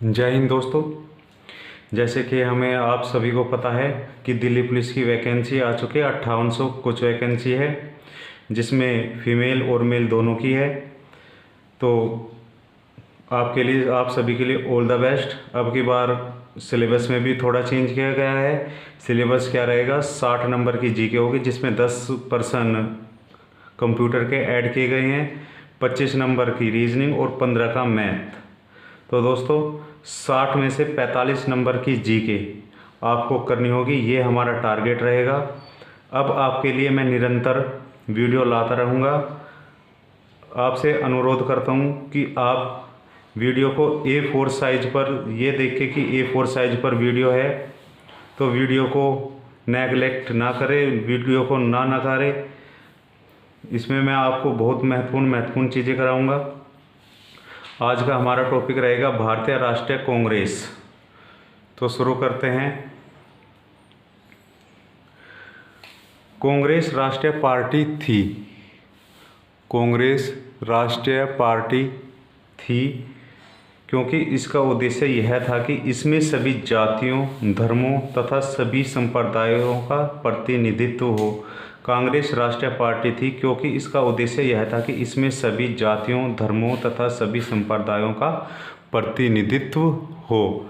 जय हिंद दोस्तों। जैसे कि हमें आप सभी को पता है कि दिल्ली पुलिस की वैकेंसी आ चुकी है। 5800 कुछ वैकेंसी है, जिसमें फीमेल और मेल दोनों की है। तो आपके लिए, आप सभी के लिए ऑल द बेस्ट। अब की बार सिलेबस में भी थोड़ा चेंज किया गया है। सिलेबस क्या रहेगा, 60 नंबर की जीके होगी, जिसमें 10% कंप्यूटर के ऐड किए गए हैं, 25 नंबर की रीजनिंग और 15 का मैथ। तो दोस्तों 60 में से 45 नंबर की जीके आपको करनी होगी, ये हमारा टारगेट रहेगा। अब आपके लिए मैं निरंतर वीडियो लाता रहूँगा। आपसे अनुरोध करता हूँ कि आप वीडियो को A4 साइज पर, ये देख के कि A4 साइज पर वीडियो है तो वीडियो को नेगलेक्ट ना करें, वीडियो को ना नकारें। इसमें मैं आपको बहुत महत्वपूर्ण चीज़ें कराऊँगा। आज का हमारा टॉपिक रहेगा भारतीय राष्ट्रीय कांग्रेस। तो शुरू करते हैं। कांग्रेस राष्ट्रीय पार्टी थी। कांग्रेस राष्ट्रीय पार्टी थी क्योंकि इसका उद्देश्य यह था कि इसमें सभी जातियों, धर्मों तथा सभी संप्रदायों का प्रतिनिधित्व हो। कांग्रेस राष्ट्रीय पार्टी थी क्योंकि इसका उद्देश्य यह था कि इसमें सभी जातियों, धर्मों तथा सभी संप्रदायों का प्रतिनिधित्व हो।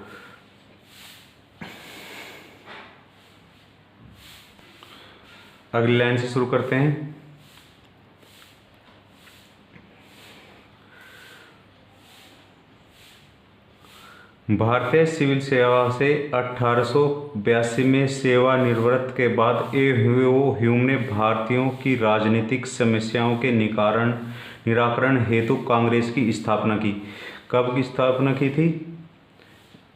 अगली लाइन से शुरू करते हैं। भारतीय सिविल सेवा से 1882 में सेवानिवृत्त के बाद ए.ओ. ह्यूम ने भारतीयों की राजनीतिक समस्याओं के निराकरण हेतु कांग्रेस की स्थापना की। कब की स्थापना की थी?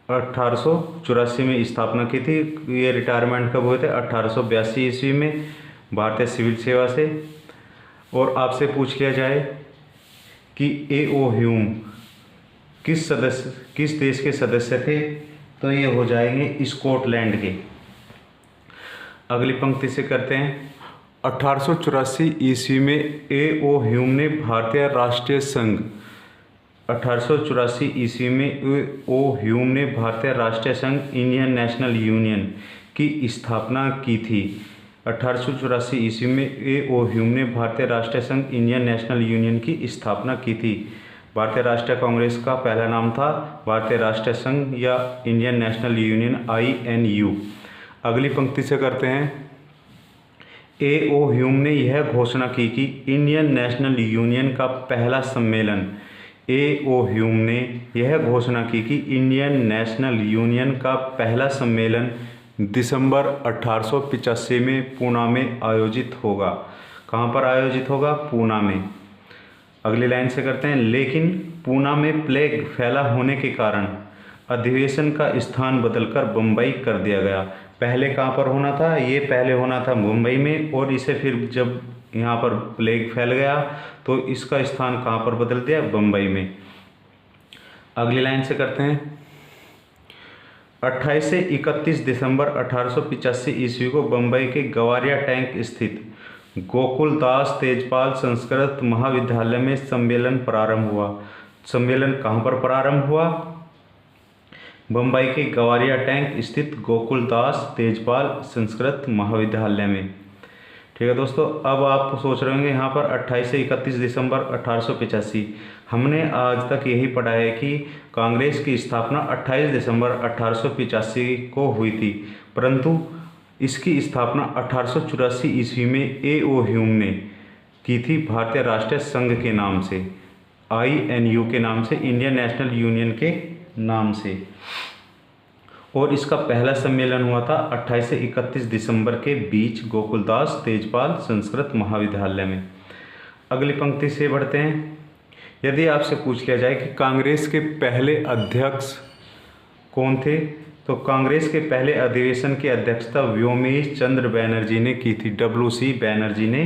1884 में स्थापना की थी। ये रिटायरमेंट कब हुए थे? 1882 ईस्वी में भारतीय सिविल सेवा से। और आपसे पूछ लिया जाए कि ए.ओ. ह्यूम किस देश के सदस्य थे, तो ये हो जाएंगे स्कॉटलैंड के। अगली पंक्ति से करते हैं। 1884 ईस्वी में ए.ओ. ह्यूम ने भारतीय राष्ट्रीय संघ 1884 ईस्वी में ए.ओ. ह्यूम ने भारतीय राष्ट्रीय संघ इंडियन नेशनल यूनियन की स्थापना की थी। 1884 ईस्वी में ए.ओ. ह्यूम ने भारतीय राष्ट्रीय संघ इंडियन नेशनल यूनियन की स्थापना की थी। भारतीय राष्ट्रीय कांग्रेस का पहला नाम था भारतीय राष्ट्रीय संघ या इंडियन नेशनल यूनियन, INU। अगली पंक्ति से करते हैं। ए.ओ. ह्यूम ने यह घोषणा की कि इंडियन नेशनल यूनियन का पहला सम्मेलन ए.ओ. ह्यूम ने यह घोषणा की कि इंडियन नेशनल यूनियन का पहला सम्मेलन दिसंबर 1885 में पूना में आयोजित होगा। कहाँ पर आयोजित होगा? पूना में। अगली लाइन से करते हैं। लेकिन पूना में प्लेग फैला होने के कारण अधिवेशन का स्थान बदलकर बम्बई कर दिया गया। पहले कहाँ पर होना था? ये पहले होना था मुंबई में, और इसे फिर जब यहाँ पर प्लेग फैल गया तो इसका स्थान कहाँ पर बदल दिया? बम्बई में। अगली लाइन से करते हैं। 28 से 31 दिसंबर 1885 ईस्वी को बम्बई के गवारिया टैंक स्थित गोकुलदास तेजपाल संस्कृत महाविद्यालय में सम्मेलन प्रारंभ हुआ। सम्मेलन कहाँ पर प्रारंभ हुआ? बम्बई के गवारिया टैंक स्थित गोकुलदास तेजपाल संस्कृत महाविद्यालय में। ठीक है दोस्तों, अब आप सोच रहे होंगे यहाँ पर 28 से 31 दिसंबर 1885। हमने आज तक यही पढ़ा है कि कांग्रेस की स्थापना 28 दिसंबर 1885 को हुई थी, परंतु इसकी स्थापना 1884 ईस्वी में ए.ओ. ह्यूम ने की थी भारतीय राष्ट्रीय संघ के नाम से, INU के नाम से, इंडियन नेशनल यूनियन के नाम से। और इसका पहला सम्मेलन हुआ था 28 से 31 दिसंबर के बीच गोकुलदास तेजपाल संस्कृत महाविद्यालय में। अगली पंक्ति से बढ़ते हैं। यदि आपसे पूछ लिया जाए कि कांग्रेस के पहले अध्यक्ष कौन थे, तो कांग्रेस के पहले अधिवेशन की अध्यक्षता व्योमेश चंद्र बैनर्जी ने की थी, WC बैनर्जी ने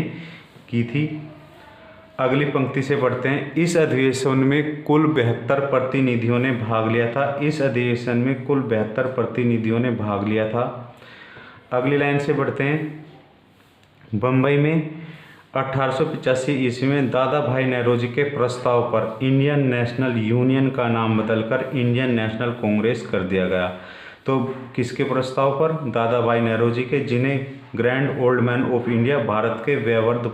की थी। अगली पंक्ति से बढ़ते हैं। इस अधिवेशन में कुल 72 प्रतिनिधियों ने भाग लिया था। इस अधिवेशन में कुल 72 प्रतिनिधियों ने भाग लिया था। अगली लाइन से बढ़ते हैं। बम्बई में 1885 ईस्वी में दादा भाई नौरोजी के प्रस्ताव पर इंडियन नेशनल यूनियन का नाम बदलकर इंडियन नेशनल कांग्रेस कर दिया गया। तो किसके प्रस्ताव पर? दादा भाई नौरोजी के, जिन्हें grand old man of India, Bharat के वयोवृद्ध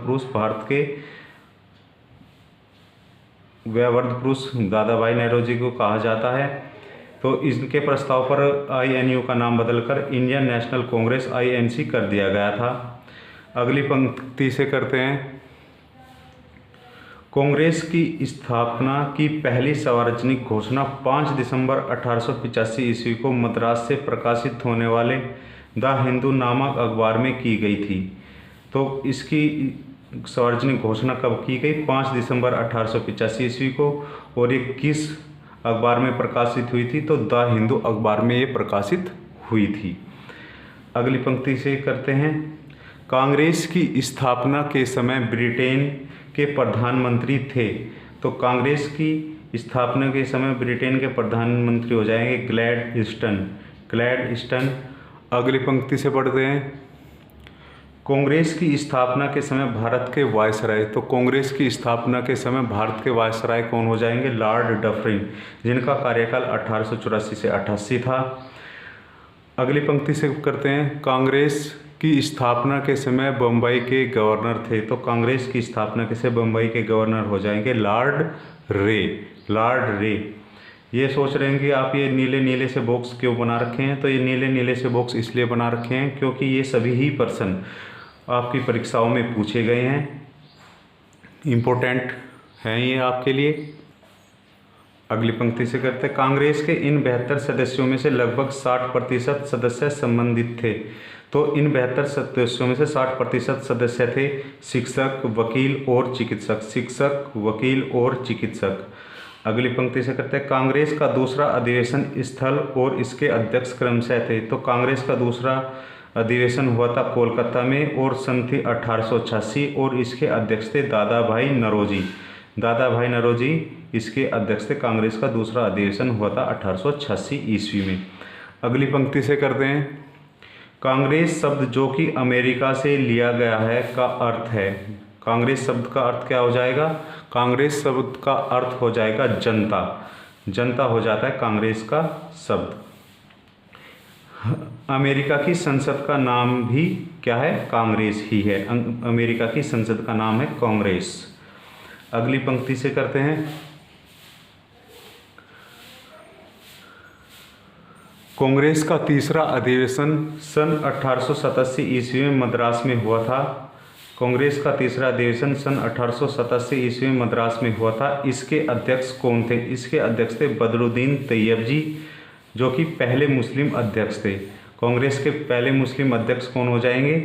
पुरुष दादा भाई नौरोजी को कहा जाता है। तो इनके प्रस्ताव पर आईएनयू का नाम बदलकर इंडियन नेशनल कांग्रेस आईएनसी कर दिया गया था। अगली पंक्ति से करते हैं। कांग्रेस की स्थापना की पहली सार्वजनिक घोषणा 5 दिसंबर 1885 ईस्वी को मद्रास से प्रकाशित होने वाले द हिंदू नामक अखबार में की गई थी। तो इसकी सार्वजनिक घोषणा कब की गई? 5 दिसंबर 1885 ईस्वी को। और ये किस अखबार में प्रकाशित हुई थी? तो द हिंदू अखबार में ये प्रकाशित हुई थी। अगली पंक्ति से करते हैं। कांग्रेस की स्थापना के समय ब्रिटेन के प्रधानमंत्री थे। तो कांग्रेस की स्थापना के समय ब्रिटेन के प्रधानमंत्री हो जाएंगे ग्लैडस्टोन। अगली पंक्ति से पढ़ते हैं। कांग्रेस की स्थापना के समय भारत के वायसराय। तो कांग्रेस की स्थापना के समय भारत के वायसराय कौन हो जाएंगे? लॉर्ड डफरिन, जिनका कार्यकाल 1884 से 88 था। अगली पंक्ति से करते हैं। कांग्रेस की स्थापना के समय बम्बई के गवर्नर थे। तो कांग्रेस की स्थापना के समय बम्बई के गवर्नर हो जाएंगे लॉर्ड रे। ये सोच रहे हैं कि आप ये नीले नीले से बॉक्स क्यों बना रखे हैं? तो ये नीले नीले से बॉक्स इसलिए बना रखे हैं क्योंकि ये सभी ही पर्सन आपकी परीक्षाओं में पूछे गए हैं, इम्पोर्टेंट हैं ये आपके लिए। अगली पंक्ति से करते हैं। कांग्रेस के इन 72 सदस्यों में से लगभग 60% सदस्य संबंधित थे। तो इन 72 सदस्यों में से 60% सदस्य थे शिक्षक, वकील और चिकित्सक। अगली पंक्ति से करते हैं। कांग्रेस का दूसरा अधिवेशन स्थल और इसके अध्यक्ष क्रमशः थे। तो कांग्रेस का दूसरा अधिवेशन हुआ था कोलकाता में और सन थी 1886 और इसके अध्यक्ष थे दादा भाई नौरोजी इसके अध्यक्ष थे। कांग्रेस का दूसरा अधिवेशन हुआ था 1886 ईस्वी में। अगली पंक्ति से करते हैं। कांग्रेस शब्द जो कि अमेरिका से लिया गया है का अर्थ है। कांग्रेस शब्द का अर्थ क्या हो जाएगा? कांग्रेस शब्द का अर्थ हो जाएगा जनता हो जाता है कांग्रेस का शब्द। अमेरिका की संसद का नाम भी क्या है? कांग्रेस ही है। अमेरिका की संसद का नाम है कांग्रेस। अगली पंक्ति से करते हैं। कांग्रेस का तीसरा अधिवेशन सन 1887 ईस्वी में मद्रास में हुआ था। कांग्रेस का तीसरा अधिवेशन सन 1887 ईस्वी में मद्रास में हुआ था। इसके अध्यक्ष कौन थे? इसके अध्यक्ष थे बदरुद्दीन तैयब जी, जो कि पहले मुस्लिम अध्यक्ष थे। कांग्रेस के पहले मुस्लिम अध्यक्ष कौन हो जाएंगे?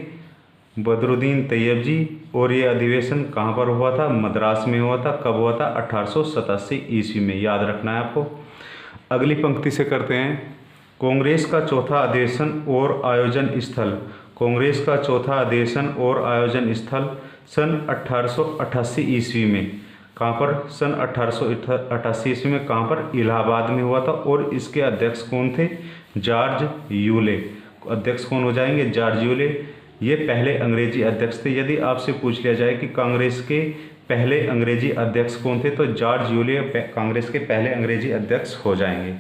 बदरुद्दीन तैयब जी। और ये अधिवेशन कहाँ पर हुआ था? मद्रास में हुआ था। कब हुआ था? 1887 ईस्वी में, याद रखना है आपको। अगली पंक्ति से करते हैं। कांग्रेस का चौथा अधिवेशन और आयोजन स्थल। कांग्रेस का चौथा अधिवेशन और आयोजन स्थल सन 1888 ईस्वी में कहाँ पर? सन 1888 ईस्वी में कहाँ पर? इलाहाबाद में हुआ था। और इसके अध्यक्ष कौन थे? George Yule. अध्यक्ष कौन हो जाएंगे? George Yule. ये पहले अंग्रेजी अध्यक्ष थे। यदि आपसे पूछ लिया जाए कि कांग्रेस के पहले अंग्रेजी अध्यक्ष कौन थे, तो जॉर्ज यूले कांग्रेस के पहले अंग्रेजी अध्यक्ष हो जाएंगे।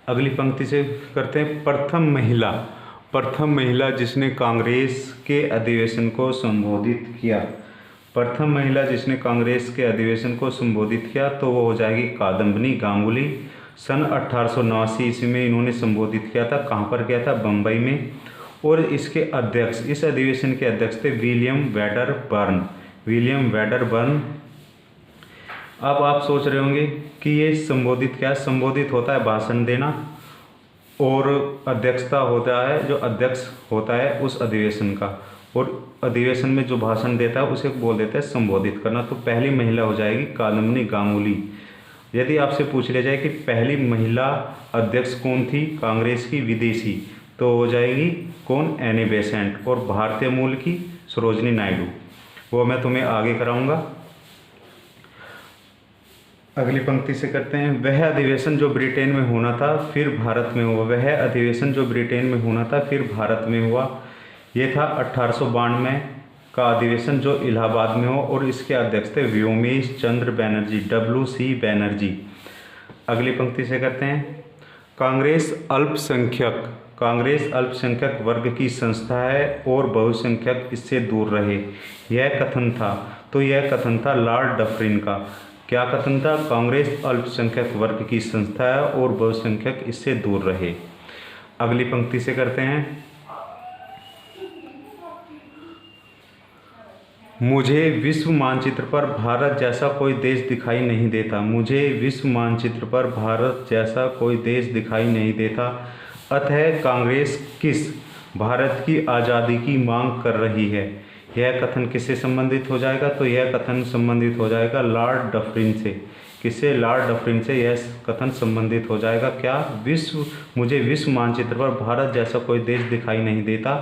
अगली पंक्ति से करते हैं। प्रथम महिला जिसने कांग्रेस के अधिवेशन को संबोधित किया। प्रथम महिला जिसने कांग्रेस के अधिवेशन को संबोधित किया तो वो हो जाएगी कादम्बिनी गांगुली। सन 1889 ईस्वी में इन्होंने संबोधित किया था। कहाँ पर किया था? बम्बई में। और इसके अध्यक्ष, इस अधिवेशन के अध्यक्ष थे विलियम वेडरबर्न। अब आप सोच रहे होंगे कि ये संबोधित क्या है? संबोधित होता है भाषण देना, और अध्यक्षता होता है जो अध्यक्ष होता है उस अधिवेशन का, और अधिवेशन में जो भाषण देता है उसे बोल देते हैं संबोधित करना। तो पहली महिला हो जाएगी कादम्बिनी गांगुली। यदि आपसे पूछ लिया जाए कि पहली महिला अध्यक्ष कौन थी कांग्रेस की विदेशी, तो हो जाएगी कौन? Annie Besant. और भारतीय मूल की सरोजिनी नायडू। वो मैं तुम्हें आगे कराऊंगा। अगली पंक्ति से करते हैं। वह अधिवेशन जो ब्रिटेन में होना था फिर भारत में हुआ। वह अधिवेशन जो ब्रिटेन में होना था फिर भारत में हुआ। ये था 1892 का अधिवेशन जो इलाहाबाद में हो और इसके अध्यक्ष थे व्योमेश चंद्र बैनर्जी, WC बैनर्जी। अगली पंक्ति से करते हैं। कांग्रेस अल्पसंख्यक वर्ग की संस्था है और बहुसंख्यक इससे दूर रहे, यह कथन था। तो यह कथन था लॉर्ड डफरिन का। क्या कथन था? कांग्रेस अल्पसंख्यक वर्ग की संस्था है और बहुसंख्यक इससे दूर रहे। अगली पंक्ति से करते हैं। मुझे विश्व मानचित्र पर भारत जैसा कोई देश दिखाई नहीं देता। मुझे विश्व मानचित्र पर भारत जैसा कोई देश दिखाई नहीं देता। अतः कांग्रेस किस भारत की आज़ादी की मांग कर रही है? यह कथन किससे संबंधित हो जाएगा? तो यह कथन संबंधित हो जाएगा लॉर्ड डफरिन से। किससे? लॉर्ड डफरिन से यह कथन संबंधित हो जाएगा। क्या? मुझे विश्व मानचित्र पर भारत जैसा कोई देश दिखाई नहीं देता,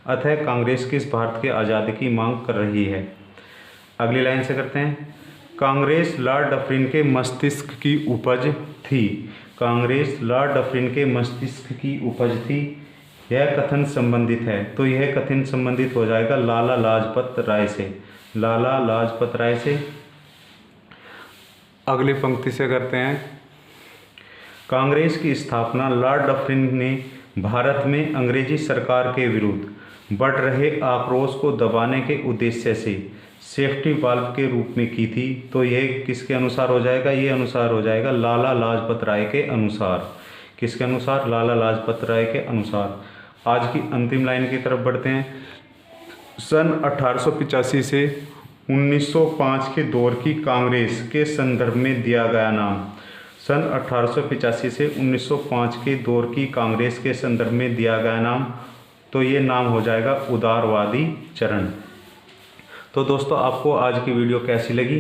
अतः कांग्रेस किस भारत की आज़ादी की मांग कर रही है। अगली लाइन से करते हैं। कांग्रेस लॉर्ड डफरिन के मस्तिष्क की उपज थी। कांग्रेस लॉर्ड डफरिन के मस्तिष्क की उपज थी, यह कथन संबंधित है। तो यह कथन संबंधित हो जाएगा लाला लाजपत राय से। लाला लाजपत राय से। अगली पंक्ति से करते हैं। कांग्रेस की स्थापना लॉर्ड डफरिन ने भारत में अंग्रेजी सरकार के विरुद्ध बढ़ रहे आक्रोश को दबाने के उद्देश्य से सेफ्टी वाल्व के रूप में की थी। तो यह किसके अनुसार हो जाएगा? ये अनुसार हो जाएगा लाला लाजपत राय के अनुसार। किसके अनुसार? लाला लाजपत राय के अनुसार। आज की अंतिम लाइन की तरफ बढ़ते हैं। सन 1885 से 1905 के दौर की कांग्रेस के संदर्भ में दिया गया नाम। सन 1885 से 1905 के दौर की कांग्रेस के संदर्भ में दिया गया नाम, तो ये नाम हो जाएगा उदारवादी चरण। तो दोस्तों, आपको आज की वीडियो कैसी लगी?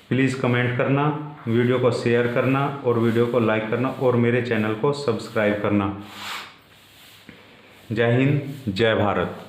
प्लीज़ कमेंट करना, वीडियो को शेयर करना और वीडियो को लाइक करना और मेरे चैनल को सब्सक्राइब करना। जय हिंद, जय भारत।